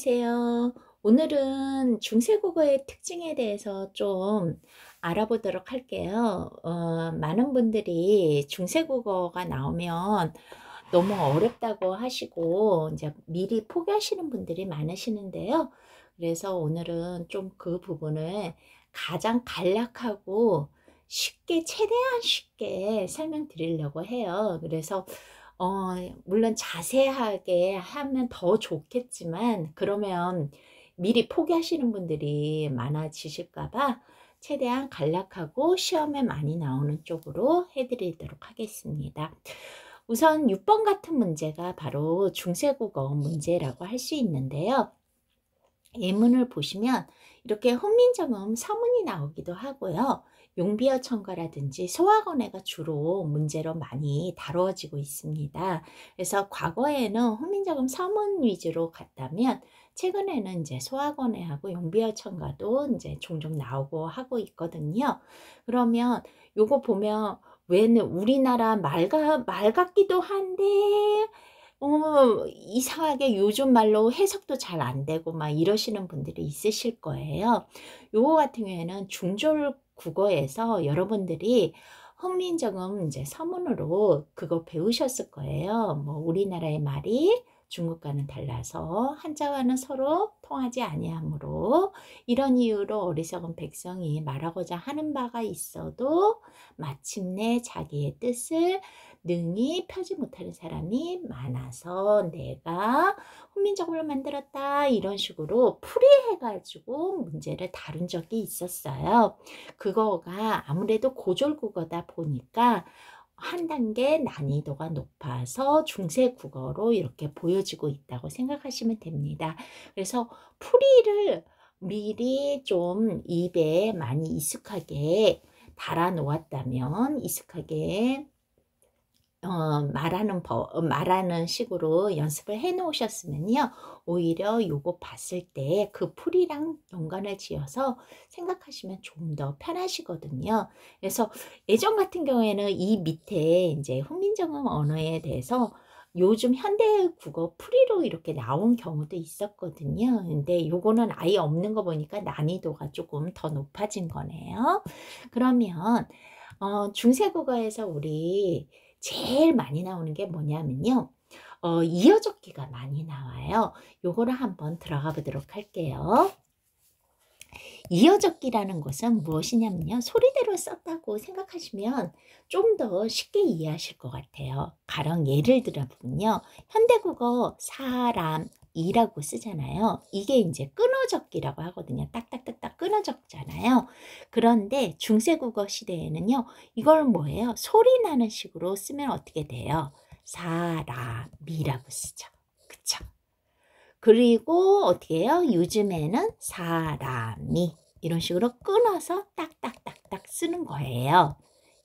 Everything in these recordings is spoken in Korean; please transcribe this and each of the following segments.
안녕하세요. 오늘은 중세국어의 특징에 대해서 좀 알아보도록 할게요. 많은 분들이 중세국어가 나오면 너무 어렵다고 하시고 이제 미리 포기하시는 분들이 많으시는데요. 그래서 오늘은 좀 그 부분을 가장 간략하고 쉽게, 최대한 쉽게 설명드리려고 해요. 그래서 물론 자세하게 하면 더 좋겠지만 그러면 미리 포기하시는 분들이 많아지실까 봐 최대한 간략하고 시험에 많이 나오는 쪽으로 해드리도록 하겠습니다. 우선 6번 같은 문제가 바로 중세국어 문제라고 할 수 있는데요. 예문을 보시면 이렇게 훈민정음 서문이 나오기도 하고요. 용비어 첨가라든지 소학원회가 주로 문제로 많이 다루어지고 있습니다. 그래서 과거에는 훈민정음 서문 위주로 갔다면 최근에는 이제 소학원회하고 용비어 첨가도 이제 종종 나오고 하고 있거든요. 그러면 요거 보면 왜는 우리나라 말 같기도 한데 이상하게 요즘 말로 해석도 잘 안 되고 막 이러시는 분들이 있으실 거예요. 요거 같은 경우에는 중졸 국어에서 여러분들이 훈민정음 이제 서문으로 그거 배우셨을 거예요. 뭐 우리나라의 말이 중국과는 달라서 한자와는 서로 통하지 아니하므로 이런 이유로 어리석은 백성이 말하고자 하는 바가 있어도 마침내 자기의 뜻을 능히 펴지 못하는 사람이 많아서 내가 훈민정음을 만들었다 이런 식으로 풀이해가지고 문제를 다룬 적이 있었어요. 그거가 아무래도 고졸국어다 보니까 한 단계 난이도가 높아서 중세국어로 이렇게 보여지고 있다고 생각하시면 됩니다. 그래서 풀이를 미리 좀 입에 많이 익숙하게 달아 놓았다면 익숙하게 말하는 식으로 연습을 해 놓으셨으면요. 오히려 요거 봤을 때 그 풀이랑 연관을 지어서 생각하시면 좀 더 편하시거든요. 그래서 예전 같은 경우에는 이 밑에 이제 훈민정음 언어에 대해서 요즘 현대 국어 풀이로 이렇게 나온 경우도 있었거든요. 근데 요거는 아예 없는 거 보니까 난이도가 조금 더 높아진 거네요. 그러면 중세국어에서 우리 제일 많이 나오는 게 뭐냐면요. 이어적기가 많이 나와요. 요거를 한번 들어가 보도록 할게요. 이어적기라는 것은 무엇이냐면요. 소리대로 썼다고 생각하시면 좀 더 쉽게 이해하실 것 같아요. 가령 예를 들어보면요. 현대국어 사람, 이라고 쓰잖아요. 이게 이제 끊어적기라고 하거든요. 딱딱딱딱 끊어적잖아요. 그런데 중세국어 시대에는요. 이걸 뭐예요? 소리 나는 식으로 쓰면 어떻게 돼요? 사람이라고 쓰죠. 그쵸? 그리고 어떻게 해요? 요즘에는 사람이 이런 식으로 끊어서 딱딱딱딱 쓰는 거예요.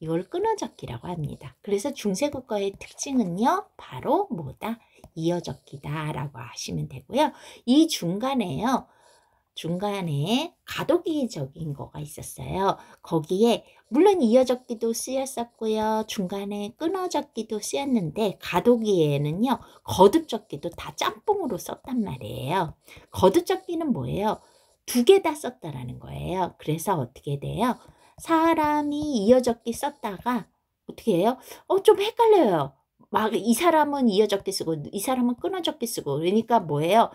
이걸 끊어적기라고 합니다. 그래서 중세국어의 특징은요. 바로 뭐다? 이어적기다라고 하시면 되고요. 이 중간에 가독기적인 거가 있었어요. 거기에 물론 이어적기도 쓰였었고요. 중간에 끊어적기도 쓰였는데 가독기에는요. 거듭적기도 다 짬뽕으로 썼단 말이에요. 거듭적기는 뭐예요? 두 개 다 썼다라는 거예요. 그래서 어떻게 돼요? 사람이 이어적기 썼다가 어떻게 해요? 좀 헷갈려요. 막 이 사람은 이어적기 쓰고 이 사람은 끊어적기 쓰고 그러니까 뭐예요?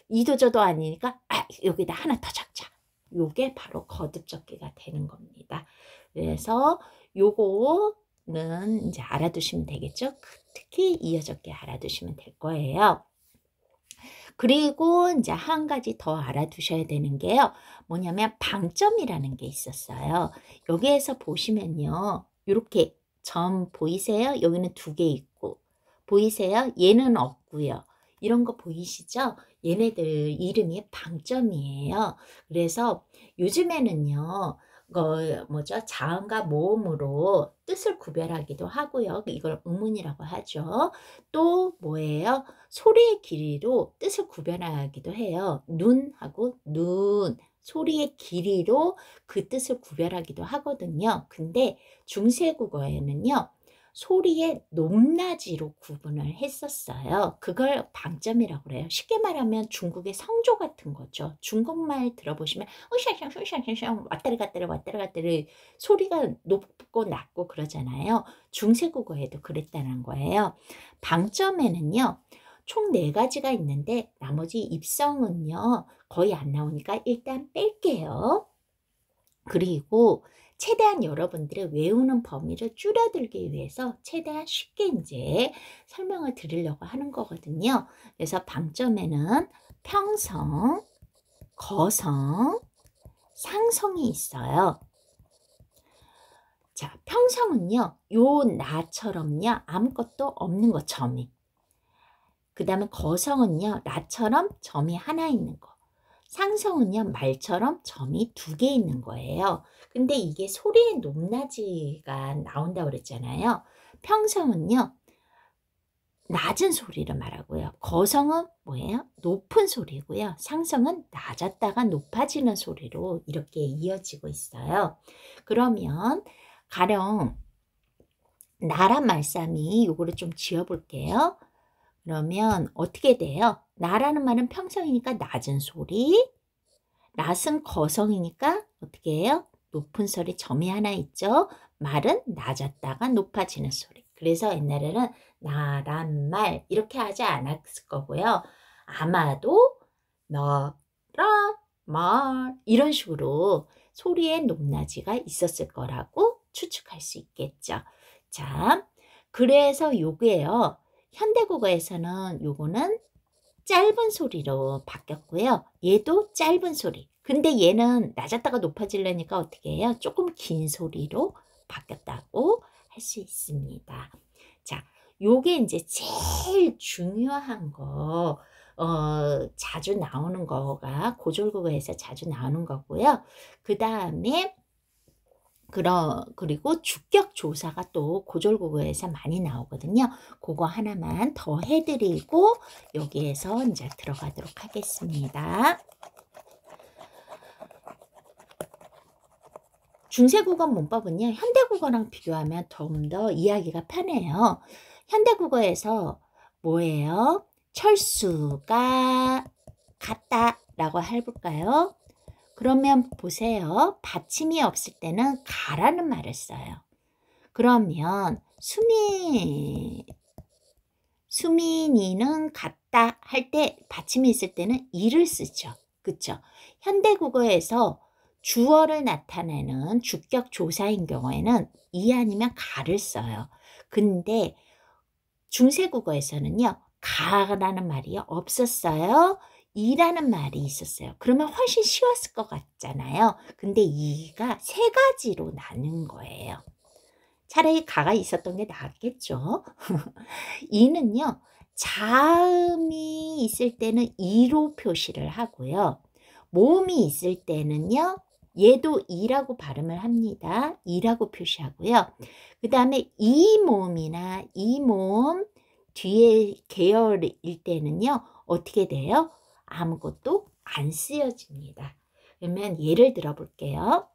이도저도 아니니까 여기다 하나 더 적자. 요게 바로 거듭적기가 되는 겁니다. 그래서 요거는 이제 알아두시면 되겠죠. 특히 이어적기 알아두시면 될 거예요. 그리고 이제 한 가지 더 알아두셔야 되는 게요. 뭐냐면 방점이라는 게 있었어요. 여기에서 보시면요. 이렇게 점 보이세요? 여기는 두 개 있고 보이세요? 얘는 없고요. 이런 거 보이시죠? 얘네들 이름이 방점이에요. 그래서 요즘에는요. 뭐죠? 자음과 모음으로 뜻을 구별하기도 하고요. 이걸 음운이라고 하죠. 또 뭐예요? 소리의 길이로 뜻을 구별하기도 해요. 눈하고 눈, 소리의 길이로 그 뜻을 구별하기도 하거든요. 근데 중세국어에는요. 소리의 높낮이로 구분을 했었어요. 그걸 방점이라고 그래요. 쉽게 말하면 중국의 성조 같은 거죠. 중국말 들어보시면 으쌰쌰 왔다리 갔다리 왔다리 갔다리 소리가 높고 낮고 그러잖아요. 중세국어에도 그랬다는 거예요. 방점에는요. 총 4가지가 있는데 나머지 입성은요. 거의 안 나오니까 일단 뺄게요. 그리고 최대한 여러분들의 외우는 범위를 줄여들기 위해서 최대한 쉽게 이제 설명을 드리려고 하는 거거든요. 그래서 방점에는 평성, 거성, 상성이 있어요. 자, 평성은요, 요 나처럼요, 아무것도 없는 거, 점이. 그 다음에 거성은요, 나처럼 점이 하나 있는 거. 상성은요, 말처럼 점이 2개 있는 거예요. 근데 이게 소리의 높낮이가 나온다고 그랬잖아요. 평성은요, 낮은 소리를 말하고요. 거성은 뭐예요? 높은 소리고요. 상성은 낮았다가 높아지는 소리로 이렇게 이어지고 있어요. 그러면 가령 나란 말싸미 요거를 좀 지어볼게요. 그러면 어떻게 돼요? 나라는 말은 평성이니까 낮은 소리, 낮은 거성이니까 어떻게 해요? 높은 소리 점이 하나 있죠. 말은 낮았다가 높아지는 소리. 그래서 옛날에는 나란 말 이렇게 하지 않았을 거고요. 아마도 너라 말 이런 식으로 소리의 높낮이가 있었을 거라고 추측할 수 있겠죠. 자, 그래서 요게요. 현대국어에서는 요거는 짧은 소리로 바뀌었고요. 얘도 짧은 소리. 근데 얘는 낮았다가 높아지려니까 어떻게 해요? 조금 긴 소리로 바뀌었다고 할 수 있습니다. 자, 요게 이제 제일 중요한 거, 자주 나오는 거가 고졸국어에서 자주 나오는 거고요. 그 다음에 그리고 주격 조사가 또 고졸국어에서 많이 나오거든요. 그거 하나만 더 해드리고 여기에서 이제 들어가도록 하겠습니다. 중세국어 문법은요. 현대국어랑 비교하면 좀 더 이해하기가 편해요. 현대국어에서 뭐예요? 철수가 같다 라고 해볼까요? 그러면 보세요. 받침이 없을 때는 가라는 말을 써요. 그러면 수민이는 같다 할 때 받침이 있을 때는 이를 쓰죠. 그쵸? 현대국어에서 주어를 나타내는 주격 조사인 경우에는 이 아니면 가를 써요. 근데 중세국어에서는요. 가라는 말이 없었어요. 이라는 말이 있었어요. 그러면 훨씬 쉬웠을 것 같잖아요. 근데 이가 3가지로 나눈 거예요. 차라리 가가 있었던 게 낫겠죠. 이는요. 자음이 있을 때는 이로 표시를 하고요. 모음이 있을 때는요. 얘도 이라고 발음을 합니다. 이라고 표시하고요. 그 다음에 이 모음이나 이 모음 뒤에 계열일 때는요. 어떻게 돼요? 아무것도 안 쓰여집니다. 그러면 예를 들어 볼게요.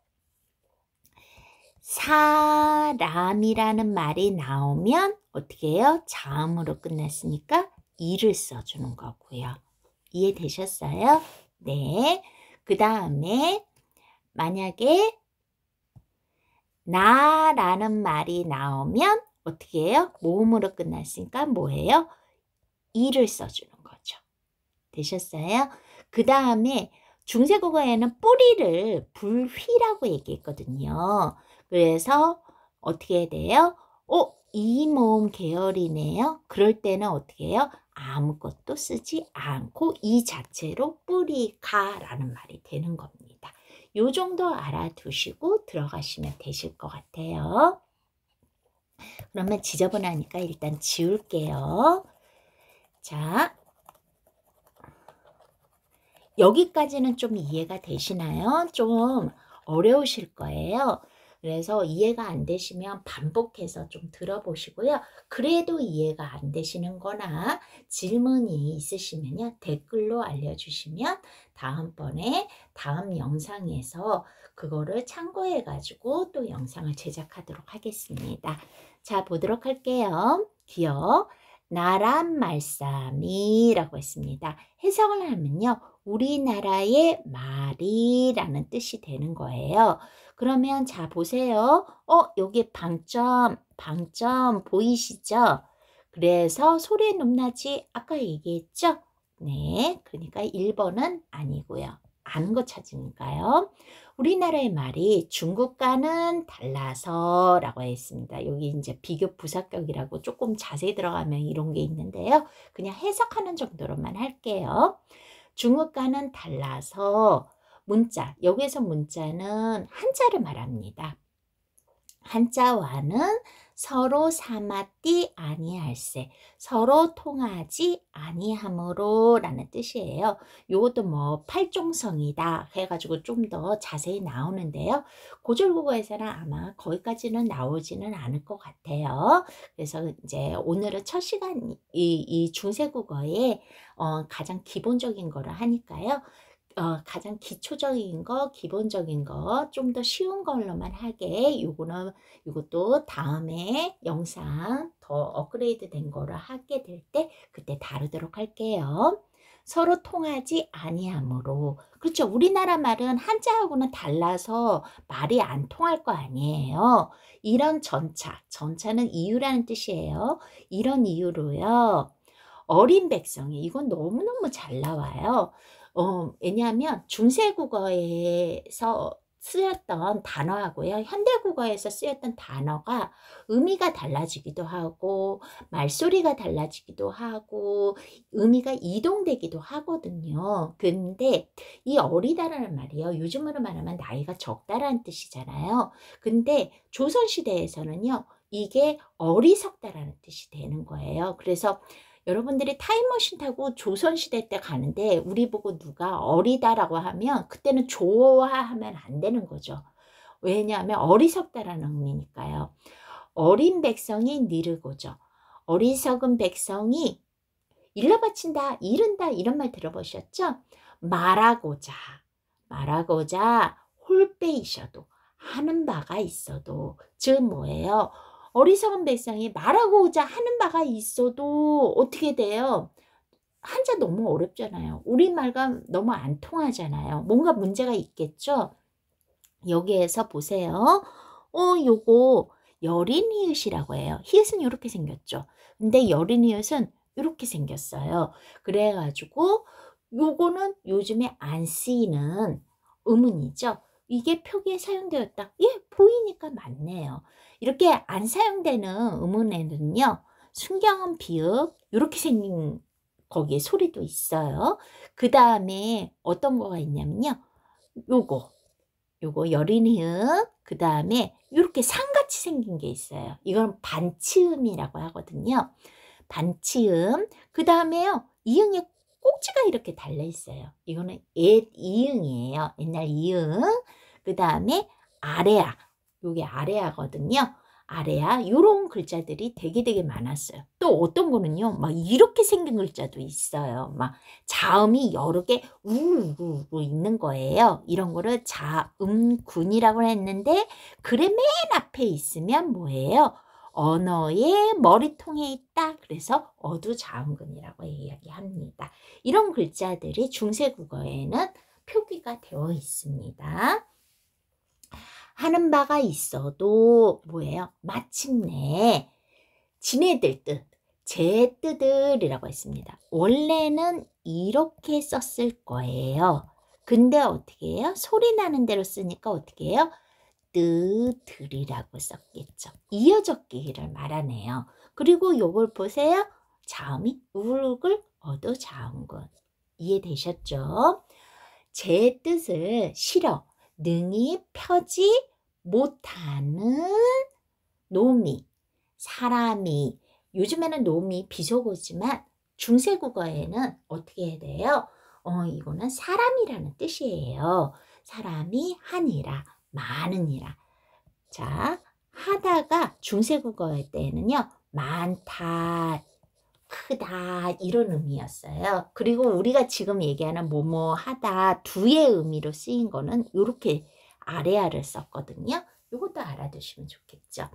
사람이라는 말이 나오면 어떻게 해요? 자음으로 끝났으니까 이를 써주는 거고요. 이해되셨어요? 네. 그 다음에 만약에 나라는 말이 나오면 어떻게 해요? 모음으로 끝났으니까 뭐예요? 이를 써주는 거죠. 되셨어요? 그 다음에 중세국어에는 뿌리를 불휘라고 얘기했거든요. 그래서 어떻게 돼요? 이 모음 계열이네요. 그럴 때는 어떻게 해요? 아무것도 쓰지 않고 이 자체로 뿌리가라는 말이 되는 겁니다. 요 정도 알아두시고 들어가시면 되실 것 같아요. 그러면 지저분하니까 일단 지울게요. 자, 여기까지는 좀 이해가 되시나요? 좀 어려우실 거예요. 그래서 이해가 안 되시면 반복해서 좀 들어보시고요. 그래도 이해가 안 되시는 거나 질문이 있으시면요. 댓글로 알려주시면 다음번에 다음 영상에서 그거를 참고해 가지고 또 영상을 제작하도록 하겠습니다. 자, 보도록 할게요. 기억, 나란 말씀이라고 했습니다. 해석을 하면요. 우리나라의 말이라는 뜻이 되는 거예요. 그러면 자 보세요. 여기 방점 보이시죠? 그래서 소리의 높낮이 아까 얘기했죠? 네, 그러니까 1번은 아니고요. 아는 거 찾으니까요. 우리나라의 말이 중국과는 달라서 라고 했습니다. 여기 이제 비교 부사격이라고 조금 자세히 들어가면 이런 게 있는데요. 그냥 해석하는 정도로만 할게요. 중국과는 달라서 문자, 여기에서 문자는 한자를 말합니다. 한자와는 서로 삼았디 아니할세, 서로 통하지 아니함으로 라는 뜻이에요. 요것도 뭐 팔종성이다 해가지고 좀 더 자세히 나오는데요. 고졸국어에서는 아마 거기까지는 나오지는 않을 것 같아요. 그래서 이제 오늘은 첫 시간 이 중세국어의 가장 기본적인 거를 하니까요. 가장 기초적인 거, 기본적인 거, 좀 더 쉬운 걸로만 하게, 이것도 다음에 영상 더 업그레이드 된 거를 하게 될 때, 그때 다루도록 할게요. 서로 통하지 아니하므로. 그렇죠. 우리나라 말은 한자하고는 달라서 말이 안 통할 거 아니에요. 이런 전차는 이유라는 뜻이에요. 이런 이유로요. 어린 백성이, 이건 너무너무 잘 나와요. 왜냐하면 중세국어에서 쓰였던 단어하고요. 현대국어에서 쓰였던 단어가 의미가 달라지기도 하고 말소리가 달라지기도 하고 의미가 이동되기도 하거든요. 근데 이 어리다라는 말이요. 요즘으로 말하면 나이가 적다라는 뜻이잖아요. 근데 조선시대에서는요. 이게 어리석다라는 뜻이 되는 거예요. 그래서 여러분들이 타임머신 타고 조선시대 때 가는데 우리 보고 누가 어리다라고 하면 그때는 좋아하면 안 되는 거죠. 왜냐하면 어리석다라는 의미니까요. 어린 백성이 니르고죠. 어리석은 백성이 일러 바친다, 이른다 이런 말 들어보셨죠? 말하고자 홀빼이셔도 하는 바가 있어도, 즉 뭐예요? 어리석은 백성이 말하고자 하는 바가 있어도 어떻게 돼요? 한자 너무 어렵잖아요. 우리말과 너무 안 통하잖아요. 뭔가 문제가 있겠죠? 여기에서 보세요. 요거 여린 히읗이라고 해요. 히읗은 이렇게 생겼죠. 근데 여린 히읗은 이렇게 생겼어요. 그래가지고 요거는 요즘에 안 쓰이는 의문이죠. 이게 표기에 사용되었다. 예, 보이니까 맞네요. 이렇게 안 사용되는 의문에는요. 순경은 비읍 이렇게 생긴 거기에 소리도 있어요. 그 다음에 어떤 거가 있냐면요. 요거 여린 히읗, 그 다음에 이렇게 상같이 생긴 게 있어요. 이건 반치음이라고 하거든요. 반치음, 그 다음에요. 이응에 꼭지가 이렇게 달려 있어요. 이거는 옛 이응이에요. 옛날 이응. 그 다음에 아래아, 요게 아래아거든요. 아래아, 요런 글자들이 되게 많았어요. 또 어떤 거는요, 막 이렇게 생긴 글자도 있어요. 막 자음이 여러 개 우우우 있는 거예요. 이런 거를 자음군이라고 했는데, 글의 맨 앞에 있으면 뭐예요? 언어의 머리통에 있다. 그래서 어두자음근이라고 이야기합니다. 이런 글자들이 중세국어에는 표기가 되어 있습니다. 하는 바가 있어도 뭐예요? 마침내 지네들 뜻, 제 뜻을이라고 했습니다. 원래는 이렇게 썼을 거예요. 근데 어떻게 해요? 소리 나는 대로 쓰니까 어떻게 해요? 뜨들이라고 썼겠죠. 이어적기를 말하네요. 그리고 요걸 보세요. 자음이 울글 어두자음군. 이해되셨죠? 제 뜻을 실어 능히 펴지 못하는 놈이, 사람이, 요즘에는 놈이 비속어지만 중세국어에는 어떻게 해야 돼요? 이거는 사람이라는 뜻이에요. 사람이 하니라, 많으니라. 자, 하다가 중세국어일 때에는요, 많다, 크다 이런 의미였어요. 그리고 우리가 지금 얘기하는 뭐뭐 하다 두의 의미로 쓰인 거는 이렇게 아래아를 썼거든요. 이것도 알아두시면 좋겠죠.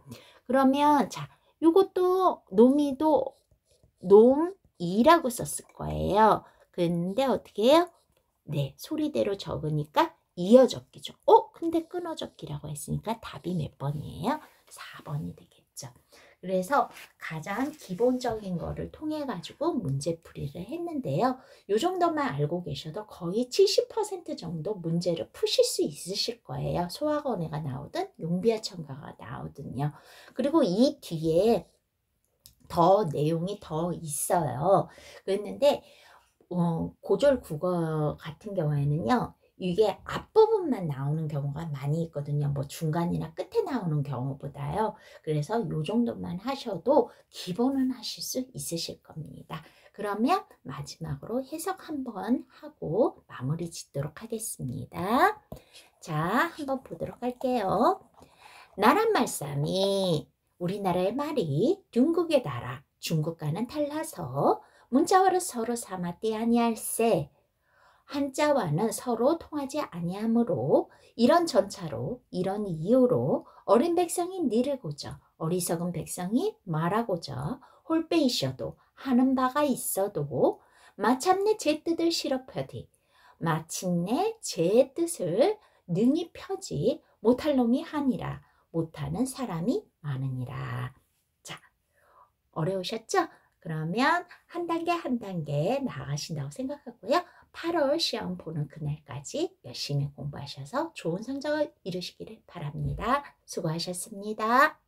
그러면 자, 이것도 놈이도 놈이라고 썼을 거예요. 근데 어떻게 해요? 네, 소리대로 적으니까 이어적기죠. 근데 끊어적기라고 했으니까 답이 몇 번이에요? 4번이 되겠죠. 그래서 가장 기본적인 거를 통해 가지고 문제풀이를 했는데요. 이 정도만 알고 계셔도 거의 70% 정도 문제를 푸실 수 있으실 거예요. 소학원에가 나오든 용비어천가가 나오든요. 그리고 이 뒤에 더 내용이 더 있어요. 그랬는데 고졸 국어 같은 경우에는요, 이게 앞부분만 나오는 경우가 많이 있거든요. 뭐 중간이나 끝에 나오는 경우보다요. 그래서 요 정도만 하셔도 기본은 하실 수 있으실 겁니다. 그러면 마지막으로 해석 한번 하고 마무리 짓도록 하겠습니다. 자, 한번 보도록 할게요. 나란 말씀이 우리나라의 말이 중국의 나라 중국과는 달라서 문자와를 서로 삼았디 아니할세. 한자와는 서로 통하지 아니하므로 이런 전차로 이런 이유로 어린 백성이 니르고자 어리석은 백성이 말하고자 홀빼이셔도 하는 바가 있어도 마침내 제 뜻을 실어펴디 마침내 제 뜻을 능히 펴지 못할 놈이 하니라 못하는 사람이 많으니라. 자, 어려우셨죠? 그러면 한 단계 한 단계 나아가신다고 생각하고요. 8월 시험 보는 그날까지 열심히 공부하셔서 좋은 성적을 이루시기를 바랍니다. 수고하셨습니다.